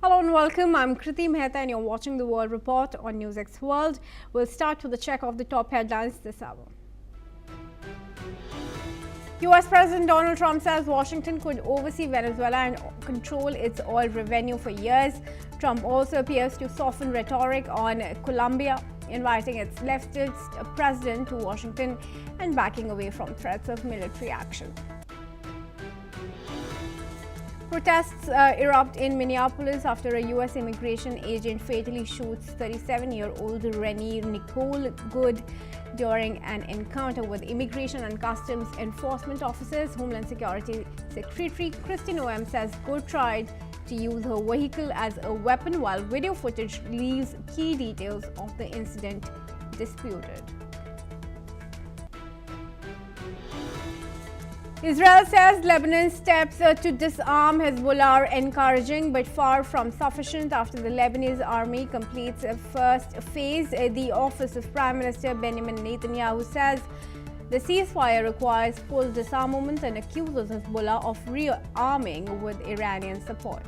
Hello and welcome. I'm Kriti Mehta and you're watching the World Report on NewsX World. We'll start with a check of the top headlines this hour. US President Donald Trump says Washington could oversee Venezuela and control its oil revenue for years. Trump also appears to soften rhetoric on Colombia, inviting its leftist president to Washington and backing away from threats of military action. Protests erupt in Minneapolis after a U.S. immigration agent fatally shoots 37-year-old Renee Nicole Good during an encounter with immigration and customs enforcement officers. Homeland Security Secretary Kristi Noem says Good tried to use her vehicle as a weapon, while video footage leaves key details of the incident disputed. Israel says Lebanon's steps to disarm Hezbollah are encouraging but far from sufficient after the Lebanese army completes a first phase. The office of Prime Minister Benjamin Netanyahu says the ceasefire requires full disarmament and accuses Hezbollah of rearming with Iranian support.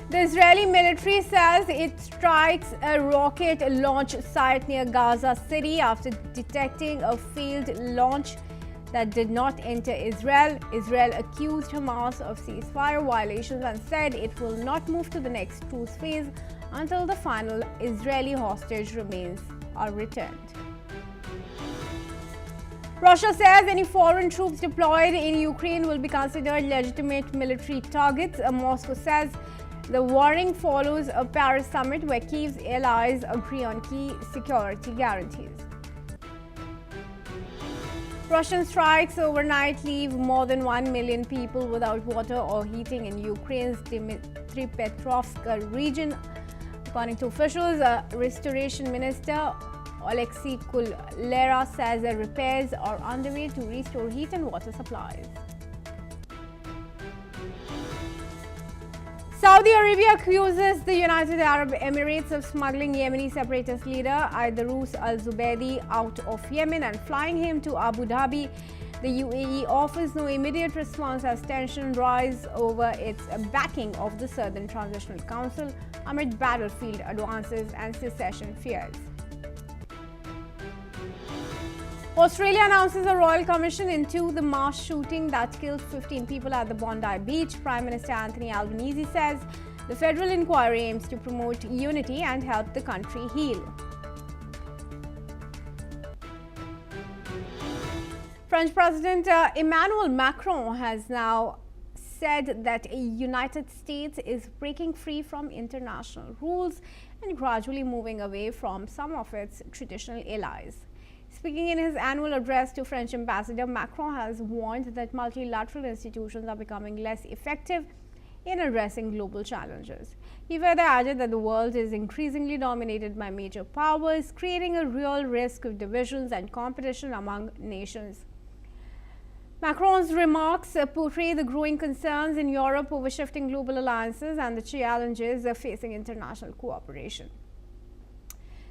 The Israeli military says it strikes a rocket launch site near Gaza City after detecting a failed launch that did not enter Israel. Israel accused Hamas of ceasefire violations and said it will not move to the next truce phase until the final Israeli hostage remains are returned. Russia says any foreign troops deployed in Ukraine will be considered legitimate military targets. Moscow says the warning follows a Paris summit where Kyiv's allies agree on key security guarantees. Russian strikes overnight leave more than 1 million people without water or heating in Ukraine's Dnipropetrovsk region. According to officials, Restoration Minister Alexei Kulera says repairs are underway to restore heat and water supplies. Saudi Arabia accuses the United Arab Emirates of smuggling Yemeni separatist leader Aidarus al-Zubaydi out of Yemen and flying him to Abu Dhabi. The UAE offers no immediate response as tension rises over its backing of the Southern Transitional Council amid battlefield advances and secession fears. Australia announces a royal commission into the mass shooting that killed 15 people at the Bondi Beach. Prime Minister Anthony Albanese says the federal inquiry aims to promote unity and help the country heal. French President Emmanuel Macron has now said that the United States is breaking free from international rules and gradually moving away from some of its traditional allies. Speaking in his annual address to French Ambassador, Macron has warned that multilateral institutions are becoming less effective in addressing global challenges. He further added that the world is increasingly dominated by major powers, creating a real risk of divisions and competition among nations. Macron's remarks portray the growing concerns in Europe over shifting global alliances and the challenges facing international cooperation.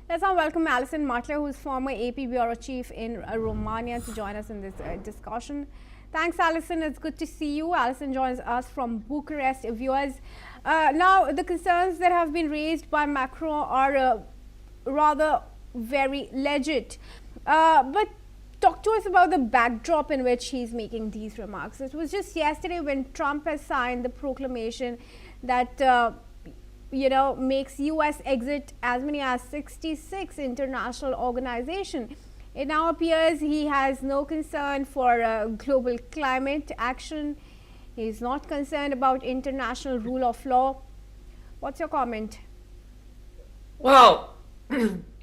Let's now welcome Alison Mutler, who is former AP Bureau Chief in Romania, to join us in this discussion. Thanks, Alison. It's good to see you. Alison joins us from Bucharest. Viewers, now the concerns that have been raised by Macron are rather very legit. But talk to us about the backdrop in which he's making these remarks. It was just yesterday when Trump has signed the proclamation that makes U.S. exit as many as 66 international organizations. It now appears he has no concern for global climate action. He is not concerned about international rule of law. What's your comment? Well,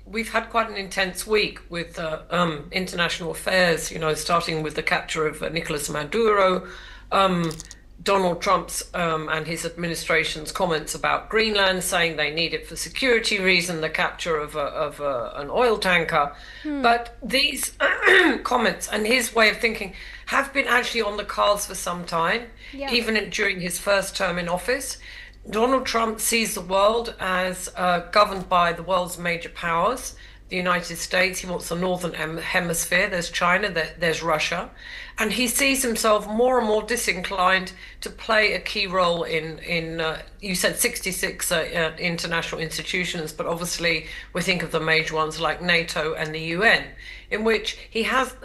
we've had quite an intense week with international affairs, starting with the capture of Nicolas Maduro, Donald Trump's and his administration's comments about Greenland, saying they need it for security reason, the capture of an oil tanker. But these comments and his way of thinking have been actually on the cards for some time, even during his first term in office. Donald Trump sees the world as governed by the world's major powers, the United States, he wants the Northern Hemisphere, there's China, there's Russia, and he sees himself more and more disinclined to play a key role in you said 66 international institutions, but obviously we think of the major ones like NATO and the UN, in which he has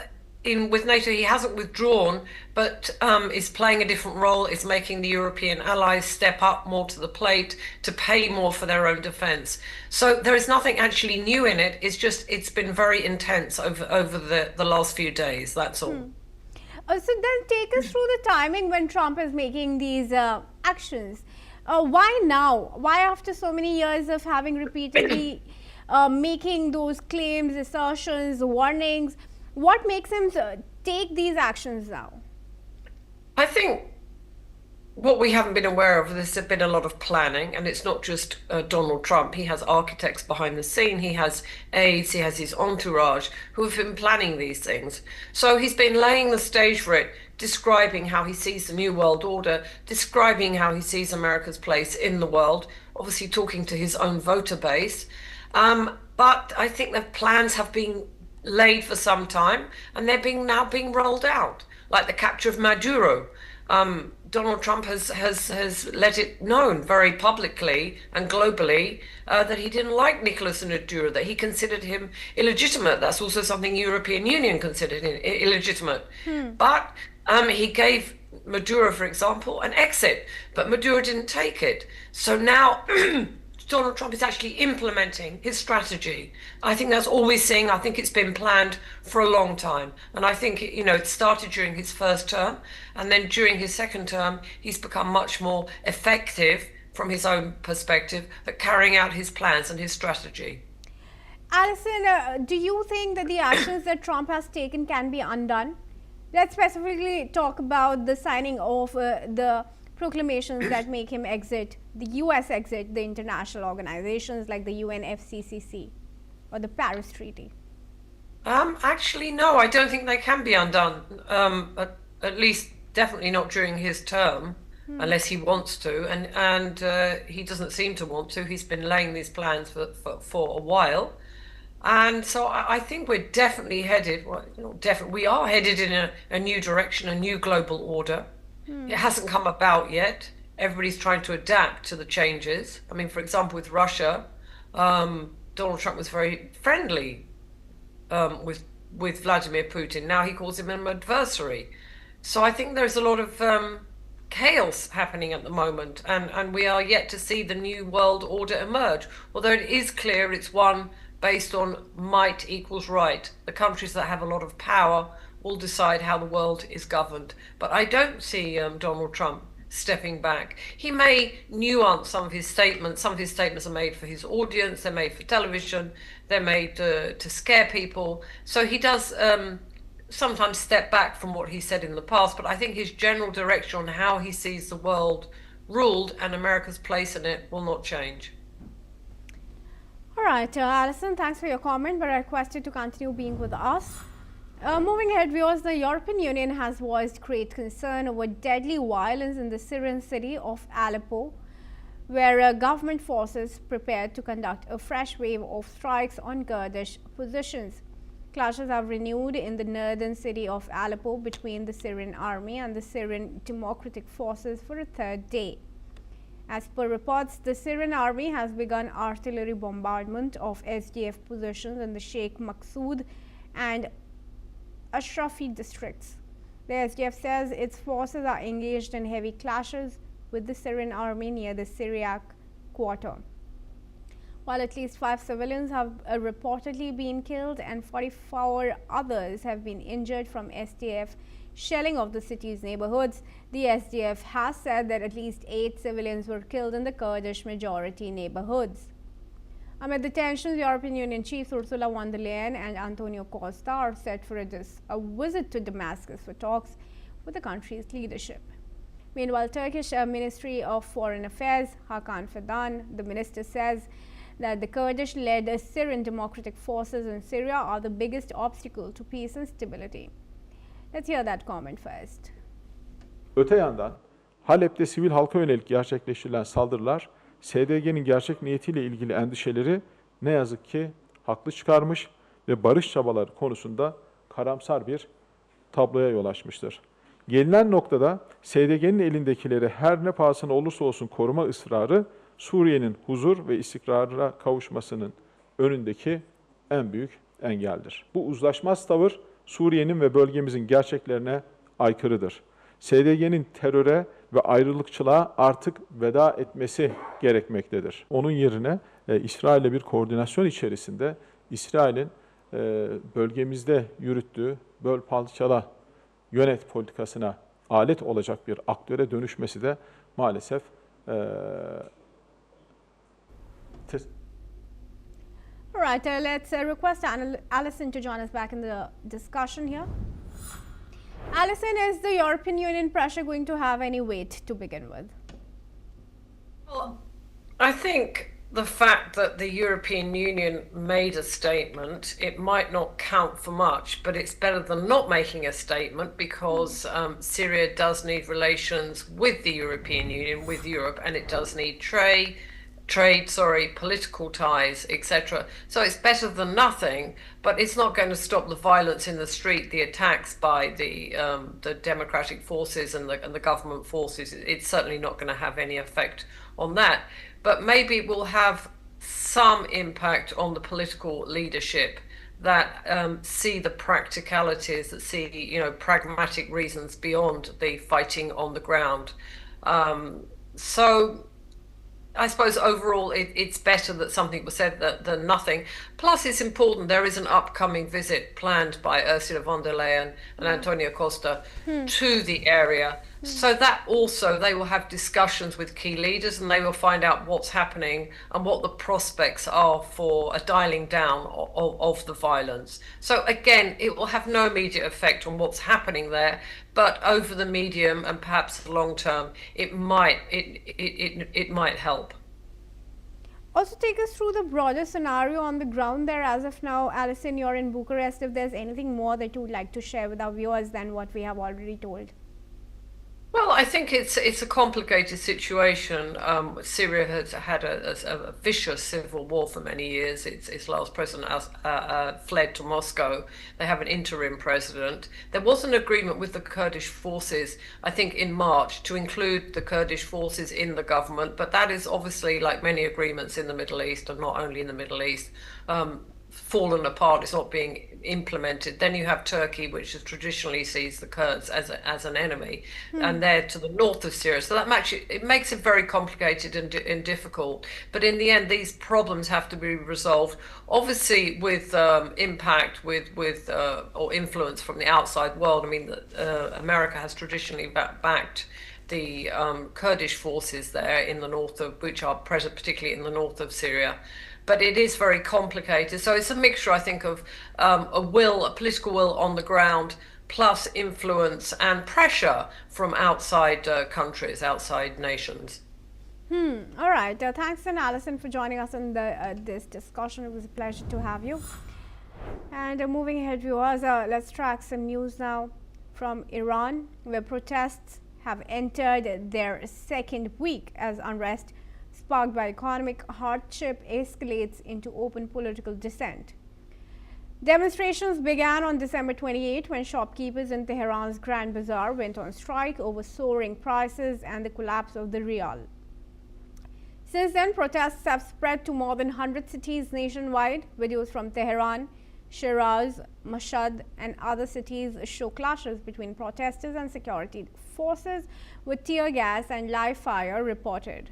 with NATO, he hasn't withdrawn, but is playing a different role, is making the European allies step up more to the plate to pay more for their own defense. So there is nothing actually new in it. It's just, it's been very intense over the last few days, that's all. So then take us through the timing when Trump is making these actions. Why now? Why after so many years of having repeatedly making those claims, assertions, warnings? What makes him take these actions now? I think what we haven't been aware of, there's been a lot of planning, and it's not just Donald Trump. He has architects behind the scene, he has aides, he has his entourage who have been planning these things. So he's been laying the stage for it, describing how he sees the New World Order, describing how he sees America's place in the world, obviously talking to his own voter base. But I think the plans have been laid for some time, and they're now being rolled out, like the capture of Maduro. Donald Trump has let it known very publicly and globally that he didn't like Nicolas Maduro, that he considered him illegitimate. That's also something European Union considered illegitimate. But he gave Maduro, for example, an exit, but Maduro didn't take it. So now Donald Trump is actually implementing his strategy. I think that's all we're seeing. I think it's been planned for a long time. And I think, it started during his first term, and then during his second term, he's become much more effective from his own perspective at carrying out his plans and his strategy. Alison, do you think that the actions that Trump has taken can be undone? Let's specifically talk about the signing of the proclamations that make him exit, the US exit the international organizations like the UNFCCC or the Paris Treaty. Actually, no, I don't think they can be undone. At least, definitely not during his term, unless he wants to, and he doesn't seem to want to. He's been laying these plans for a while, and so I think we're definitely headed. Well, we are headed in a new direction, a new global order. It hasn't come about yet. Everybody's trying to adapt to the changes. I mean, for example, with Russia, Donald Trump was very friendly with Vladimir Putin. Now he calls him an adversary. So I think there's a lot of chaos happening at the moment, and we are yet to see the new world order emerge. Although it is clear it's one based on might equals right. The countries that have a lot of power will decide how the world is governed. But I don't see Donald Trump stepping back. He may nuance some of his statements. Some of his statements are made for his audience, they're made for television, they're made to scare people. So he does sometimes step back from what he said in the past, but I think his general direction on how he sees the world ruled and America's place in it will not change. All right, Alison, thanks for your comment, but I request you to continue being with us. Moving ahead, viewers, the European Union has voiced great concern over deadly violence in the Syrian city of Aleppo, where government forces prepared to conduct a fresh wave of strikes on Kurdish positions. Clashes have renewed in the northern city of Aleppo between the Syrian army and the Syrian Democratic Forces for a third day. As per reports, the Syrian army has begun artillery bombardment of SDF positions in the Sheikh Maqsood and Ashrafi districts. The SDF says its forces are engaged in heavy clashes with the Syrian army near the Syriac quarter. While at least 5 civilians have reportedly been killed and 44 others have been injured from SDF shelling of the city's neighborhoods, the SDF has said that at least 8 civilians were killed in the Kurdish majority neighborhoods. Amid the tensions, European Union chiefs Ursula von der Leyen and Antonio Costa are set for a visit to Damascus for talks with the country's leadership. Meanwhile, Turkish Ministry of Foreign Affairs, Hakan Fidan, the minister says that the Kurdish-led Syrian Democratic Forces in Syria are the biggest obstacle to peace and stability. Let's hear that comment first. Öte yandan Halep'te sivil halka yönelik gerçekleştirilen saldırılar SDG'nin gerçek niyetiyle ilgili endişeleri ne yazık ki haklı çıkarmış ve barış çabaları konusunda karamsar bir tabloya yol açmıştır. Gelinen noktada SDG'nin elindekileri her ne pahasına olursa olsun koruma ısrarı Suriye'nin huzur ve istikrara kavuşmasının önündeki en büyük engeldir. Bu uzlaşmaz tavır Suriye'nin ve bölgemizin gerçeklerine aykırıdır. SDG'nin teröre ve ayrılıkçılığa artık veda etmesi gerekmektedir. Onun yerine İsrail'le bir koordinasyon içerisinde İsrail'in bölgemizde yürüttüğü böl parçala yönet politikasına alet olacak bir aktöre dönüşmesi de maalesef All right, let's request Alison to join us back in the discussion here. Alison, is the European Union pressure going to have any weight to begin with? Well, I think the fact that the European Union made a statement, it might not count for much, but it's better than not making a statement because Syria does need relations with the European Union, with Europe, and it does need political ties, etc. So it's better than nothing, but it's not going to stop the violence in the street, the attacks by the democratic forces and the government forces. It's certainly not going to have any effect on that. But maybe it will have some impact on the political leadership that see the practicalities, that see pragmatic reasons beyond the fighting on the ground. So I suppose overall it's better that something was said than nothing. Plus, it's important, there is an upcoming visit planned by Ursula von der Leyen and Antonio Costa to the area. So that also, they will have discussions with key leaders and they will find out what's happening and what the prospects are for a dialing down of the violence. So again, it will have no immediate effect on what's happening there, but over the medium and perhaps the long term, it might help. Also, take us through the broader scenario on the ground there as of now. Alison, you're in Bucharest. If there's anything more that you would like to share with our viewers than what we have already told. Well, I think it's a complicated situation. Syria has had a vicious civil war for many years. Its last president fled to Moscow. They have an interim president. There was an agreement with the Kurdish forces, I think in March, to include the Kurdish forces in the government, but that is obviously, like many agreements in the Middle East, and not only in the Middle East, fallen apart. It's not being implemented. Then you have Turkey, which has traditionally sees the Kurds as an enemy, and they're to the north of Syria. So that it makes it very complicated and difficult. But in the end, these problems have to be resolved, obviously with impact, with or influence from the outside world. I mean, America has traditionally backed the Kurdish forces there in the north of, which are present particularly in the north of Syria. But it is very complicated. So it's a mixture, I think, of a political will on the ground, plus influence and pressure from outside countries, outside nations. All right. Thanks, Alison, for joining us in this discussion. It was a pleasure to have you. And moving ahead, viewers, let's track some news now from Iran, where protests have entered their second week as unrest sparked by economic hardship escalates into open political dissent. Demonstrations began on December 28 when shopkeepers in Tehran's Grand Bazaar went on strike over soaring prices and the collapse of the rial. Since then, protests have spread to more than 100 cities nationwide. Videos from Tehran, Shiraz, Mashhad and other cities show clashes between protesters and security forces, with tear gas and live fire reported.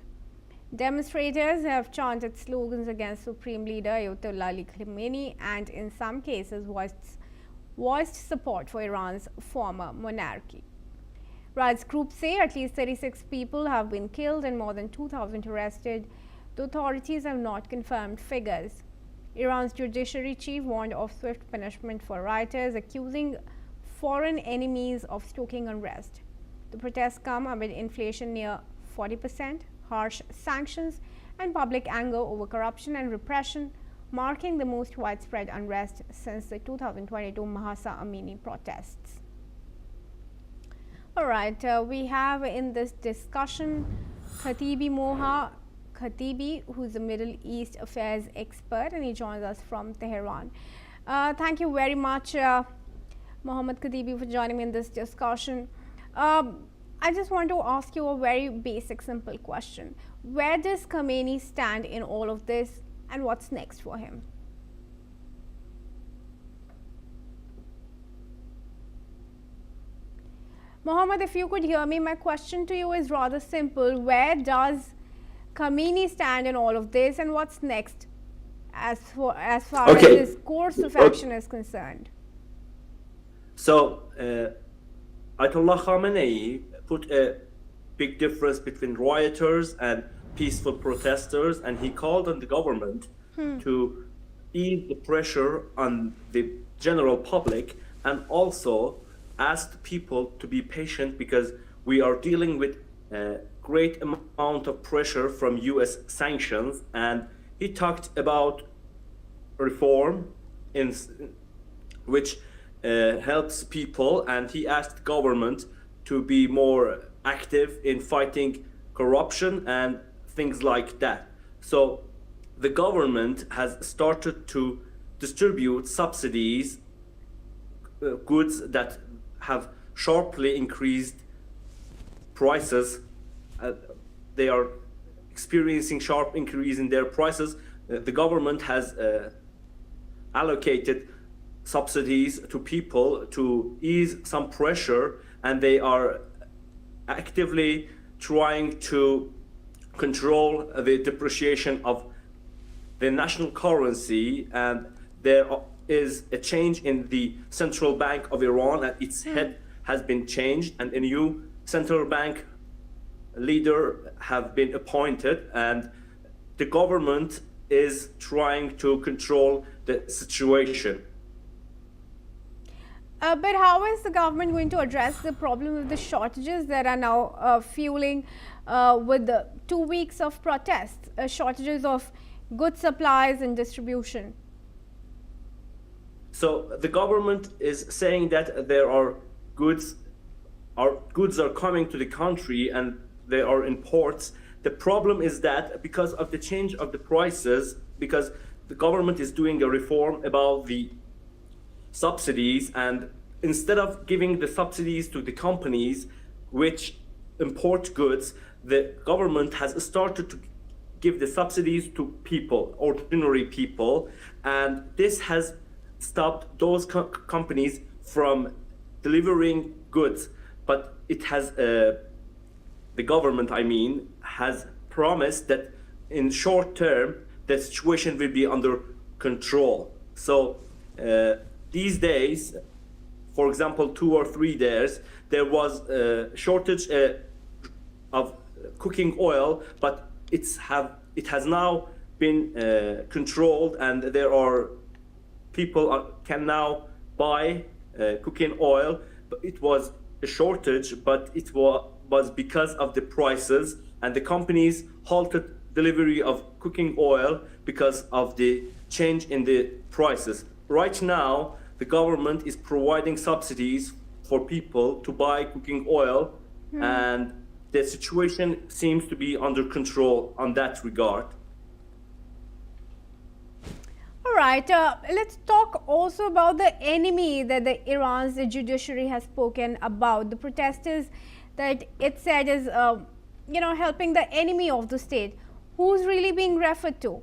Demonstrators have chanted slogans against Supreme Leader Ayatollah Ali Khamenei and in some cases voiced support for Iran's former monarchy. Rights groups say at least 36 people have been killed and more than 2,000 arrested. The authorities have not confirmed figures. Iran's judiciary chief warned of swift punishment for rioters, accusing foreign enemies of stoking unrest. The protests come amid inflation near 40%, harsh sanctions and public anger over corruption and repression, marking the most widespread unrest since the 2022 Mahsa Amini protests. All right, we have in this discussion Khatibi Moha Khatibi, who's a Middle East affairs expert, and he joins us from Tehran. Thank you very much, Mohammad Khatibi, for joining me in this discussion. I just want to ask you a very basic, simple question. Where does Khamenei stand in all of this, and what's next for him? Mohammed, if you could hear me, my question to you is rather simple. Where does Khamenei stand in all of this, and what's next as far as his course of action is concerned? So, Ayatollah Khamenei put a big difference between rioters and peaceful protesters, and he called on the government to ease the pressure on the general public, and also asked people to be patient because we are dealing with a great amount of pressure from US sanctions. And he talked about reform in which helps people, and he asked government to be more active in fighting corruption and things like that. So the government has started to distribute subsidies, goods that have sharply increased prices. They are experiencing sharp increase in their prices. The government has allocated subsidies to people to ease some pressure, and they are actively trying to control the depreciation of the national currency. And there is a change in the central bank of Iran, and its head has been changed, and a new central bank leader have been appointed, and the government is trying to control the situation. But how is the government going to address the problem of the shortages that are now fueling with the 2 weeks of protests, shortages of good supplies and distribution? So the government is saying that there are goods are coming to the country and there are imports. The problem is that because of the change of the prices, because the government is doing a reform about the subsidies, and instead of giving the subsidies to the companies which import goods, the government has started to give the subsidies to people, ordinary people, and this has stopped those companies from delivering goods. But it has, the government, I mean, has promised that in short term, the situation will be under control. So these days, for example, 2 or 3 days, there was a shortage of cooking oil, but it has now been controlled, and there are people can now buy cooking oil. But it was a shortage, but it was because of the prices, and the companies halted delivery of cooking oil because of the change in the prices. Right now, the government is providing subsidies for people to buy cooking oil, and the situation seems to be under control on that regard. All right, let's talk also about the enemy that the Iran's judiciary has spoken about, the protesters that it said is, helping the enemy of the state. Who's really being referred to?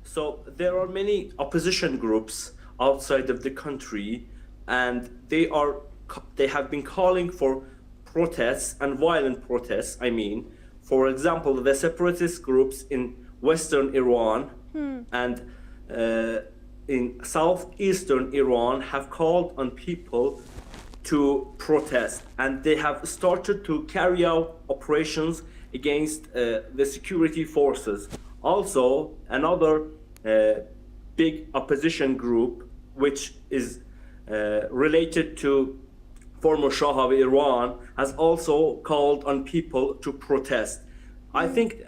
So there are many opposition groups outside of the country, and they have been calling for protests and violent protests. I mean, for example, the separatist groups in Western Iran and in southeastern Iran have called on people to protest, and they have started to carry out operations against the security forces. Also, another big opposition group, which is related to former Shah of Iran, has also called on people to protest. I think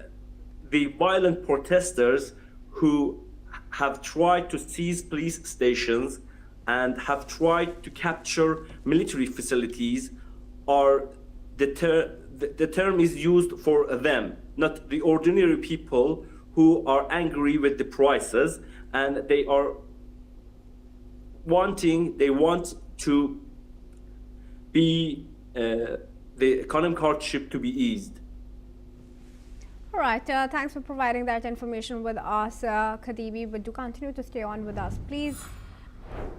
the violent protesters who have tried to seize police stations and have tried to capture military facilities are the term is used for them, not the ordinary people who are angry with the prices, and they want to be the economic hardship to be eased. All right, thanks for providing that information with us, Khatibi, but do continue to stay on with us, please.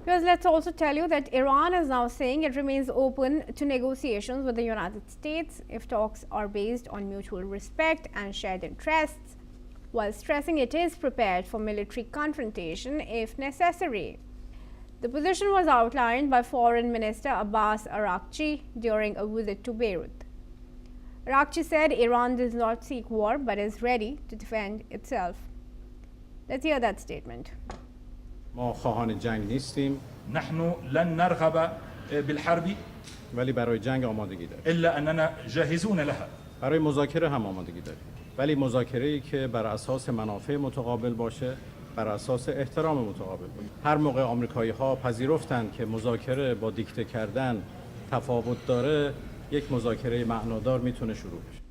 Because let's also tell you that Iran is now saying it remains open to negotiations with the United States if talks are based on mutual respect and shared interests, while stressing it is prepared for military confrontation if necessary. The position was outlined by Foreign Minister Abbas Araghchi during a visit to Beirut. Araghchi said Iran does not seek war but is ready to defend itself. Let's hear that statement. ما خواهان جنگ نیستیم نحن لن نرغب بالحرب ولی برای جنگ آمادگی داریم إلا أننا جاهزون لها برای مذاکره هم آمادگی داریم ولی مذاکره‌ای که بر اساس منافع متقابل باشه بر اساس احترام متقابل باشه هر موقع آمریکایی‌ها پذیرفتند که مذاکره با دیکته کردن تفاوت داره یک مذاکره معنادار میتونه شروع بشه.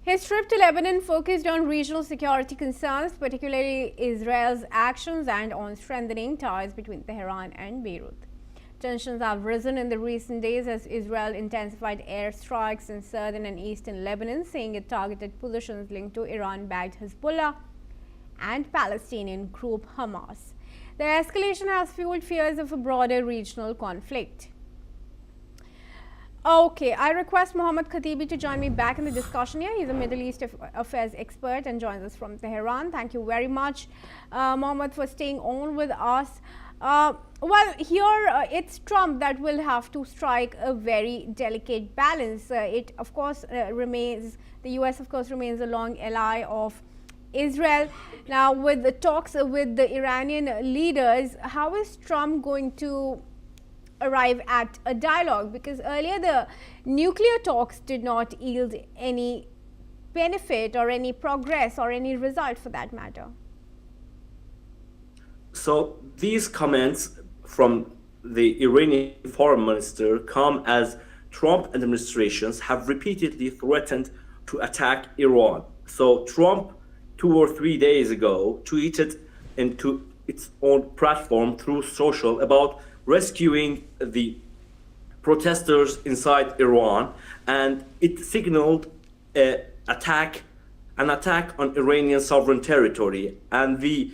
His trip to Lebanon focused on regional security concerns, particularly Israel's actions, and on strengthening ties between Tehran and Beirut. Tensions have risen in the recent days as Israel intensified airstrikes in southern and eastern Lebanon, saying it targeted positions linked to Iran-backed Hezbollah and Palestinian group Hamas. The escalation has fueled fears of a broader regional conflict. Okay, I request Mohammad Khatibi to join me back in the discussion here. He's a Middle East affairs expert and joins us from Tehran. Thank you very much, Mohammad, for staying on with us. Well, here it's Trump that will have to strike a very delicate balance. It, of course, remains, the US, of course, remains a long ally of Israel. Now, with the talks with the Iranian leaders, how is Trump going to arrive at a dialogue? Because earlier the nuclear talks did not yield any benefit or any progress or any result for that matter. So these comments from the Iranian foreign minister come as Trump administrations have repeatedly threatened to attack Iran. So Trump 2 or 3 days ago tweeted into its own platform through social about rescuing the protesters inside Iran, and it signaled an attack on Iranian sovereign territory, and the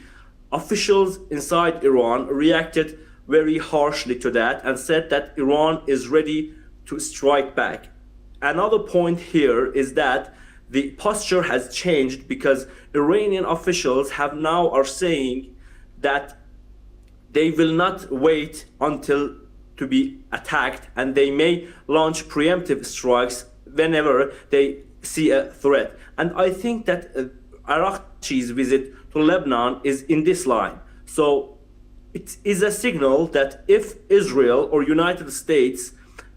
officials inside Iran reacted very harshly to that and said that Iran is ready to strike back. Another point here is that the posture has changed because Iranian officials are saying that they will not wait until to be attacked, and they may launch preemptive strikes whenever they see a threat. And I think that Araghchi's visit to Lebanon is in this line. So it is a signal that if Israel or United States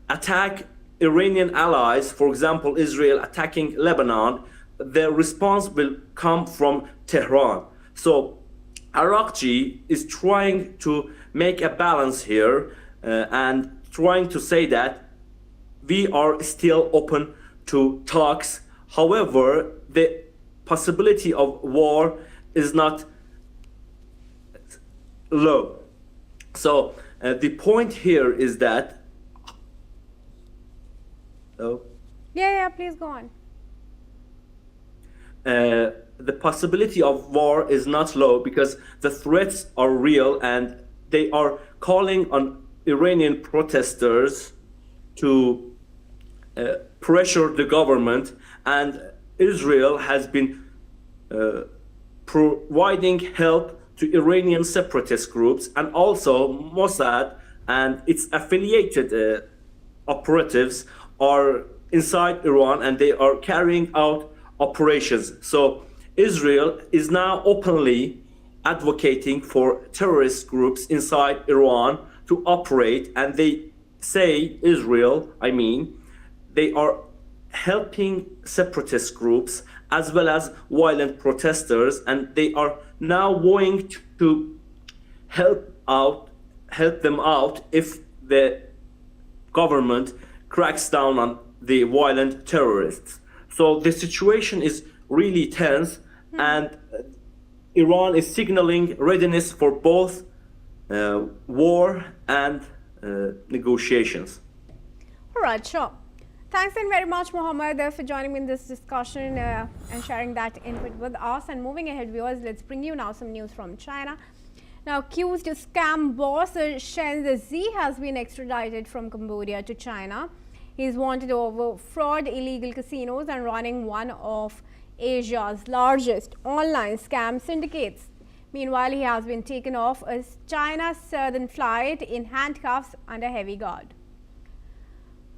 attack Iranian allies, for example, Israel attacking Lebanon, the response will come from Tehran. So Araghchi is trying to make a balance here and trying to say that we are still open to talks. However, the possibility of war is not low. So the point here is that Yeah, please go on. The possibility of war is not low because the threats are real, and they are calling on Iranian protesters to pressure the government, and Israel has been providing help to Iranian separatist groups, and also Mossad and its affiliated operatives are inside Iran, and they are carrying out operations. So Israel is now openly advocating for terrorist groups inside Iran to operate, and they say, they are helping separatist groups as well as violent protesters, and they are now going to help them out if the government cracks down on the violent terrorists. So the situation is really tense, and Iran is signaling readiness for both war and negotiations. All right, sure. Thanks then very much, Mohammed, for joining me in this discussion and sharing that input with us. And moving ahead, viewers, let's bring you now some news from China. Now, accused scam boss Chen Zhi has been extradited from Cambodia to China. He is wanted over fraud, illegal casinos, and running one of Asia's largest online scam syndicates. Meanwhile, he has been taken off a China Southern flight in handcuffs under heavy guard.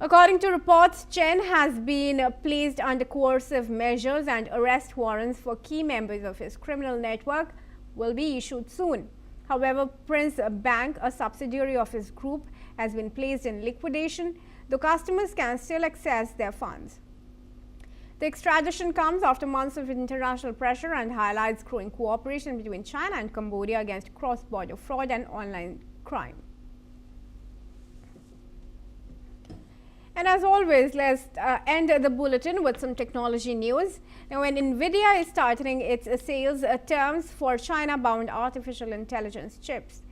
According to reports, Chen has been placed under coercive measures, and arrest warrants for key members of his criminal network will be issued soon. However, Prince Bank, a subsidiary of his group, has been placed in liquidation, though customers can still access their funds. The extradition comes after months of international pressure and highlights growing cooperation between China and Cambodia against cross-border fraud and online crime. And as always, let's end the bulletin with some technology news. Now, when Nvidia is tightening its sales terms for China-bound artificial intelligence chips.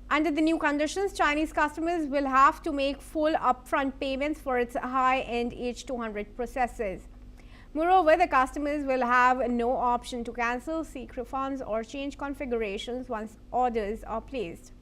Under the new conditions, Chinese customers will have to make full upfront payments for its high-end H200 processors. Moreover, the customers will have no option to cancel, seek refunds, or change configurations once orders are placed.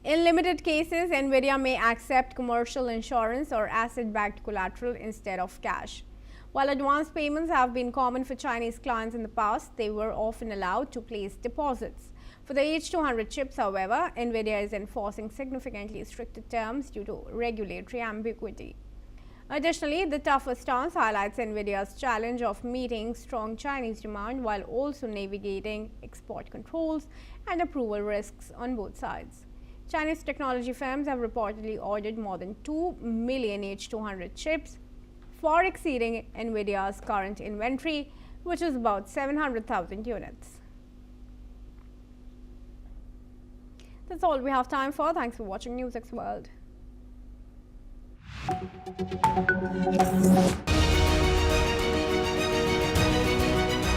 In limited cases, Nvidia may accept commercial insurance or asset-backed collateral instead of cash. While advance payments have been common for Chinese clients in the past, they were often allowed to place deposits. For the H200 chips, however, Nvidia is enforcing significantly stricter terms due to regulatory ambiguity. Additionally, the tougher stance highlights Nvidia's challenge of meeting strong Chinese demand while also navigating export controls and approval risks on both sides. Chinese technology firms have reportedly ordered more than 2 million H200 chips, far exceeding Nvidia's current inventory, which is about 700,000 units. That's all we have time for. Thanks for watching NewsX World.